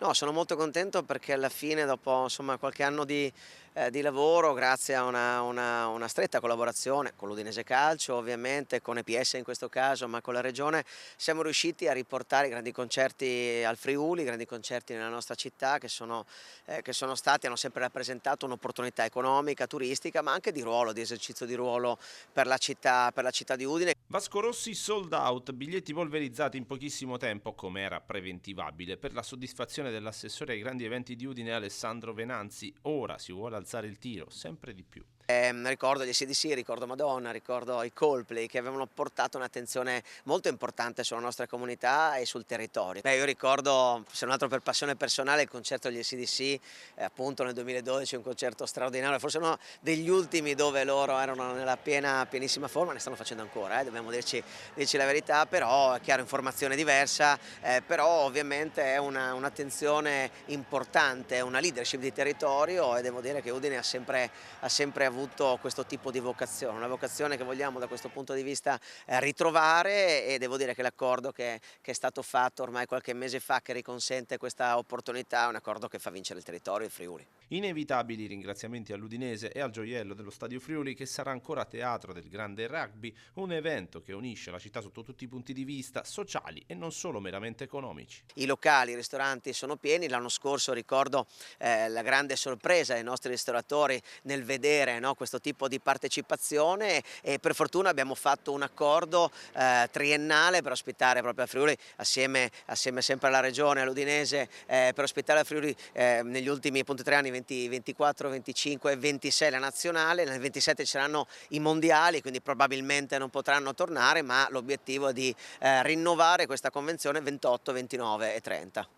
No, sono molto contento perché alla fine dopo, insomma, qualche anno di lavoro, grazie a una stretta collaborazione con l'Udinese Calcio ovviamente, con EPS in questo caso, ma con la regione, siamo riusciti a riportare i grandi concerti al Friuli, i grandi concerti nella nostra città che sono stati, hanno sempre rappresentato un'opportunità economica, turistica, ma anche di ruolo, di esercizio di ruolo per la città di Udine. Vasco Rossi sold out, biglietti polverizzati in pochissimo tempo, come era preventivabile, per la soddisfazione dell'assessore ai grandi eventi di Udine Alessandro Venanzi. Ora si vuole alzare il tiro, sempre di più. Ricordo gli AC/DC, ricordo Madonna, ricordo i Coldplay che avevano portato un'attenzione molto importante sulla nostra comunità e sul territorio. Io ricordo, se non altro per passione personale, il concerto degli AC/DC, appunto nel 2012, un concerto straordinario, forse uno degli ultimi dove loro erano nella pienissima forma, ne stanno facendo ancora, dobbiamo dirci la verità, però è chiaro, informazione diversa, però ovviamente è un'attenzione importante, è una leadership di territorio e devo dire che Udine ha sempre avuto questo tipo di vocazione, una vocazione che vogliamo da questo punto di vista ritrovare, e devo dire che l'accordo che è stato fatto ormai qualche mese fa, che riconsente questa opportunità, è un accordo che fa vincere il territorio, il Friuli. Inevitabili ringraziamenti all'Udinese e al gioiello dello Stadio Friuli, che sarà ancora teatro del grande rugby, un evento che unisce la città sotto tutti i punti di vista, sociali e non solo meramente economici. I locali, i ristoranti sono pieni, l'anno scorso ricordo la grande sorpresa dei nostri ristoratori nel vedere, no, questo tipo di partecipazione, e per fortuna abbiamo fatto un accordo triennale per ospitare proprio a Friuli, assieme sempre alla regione, all'Udinese, per ospitare a Friuli negli ultimi appunto 3 anni, 20, 24, 25 e 26 la nazionale, nel 27 ci saranno i mondiali, quindi probabilmente non potranno tornare, ma l'obiettivo è di rinnovare questa convenzione 28, 29 e 30.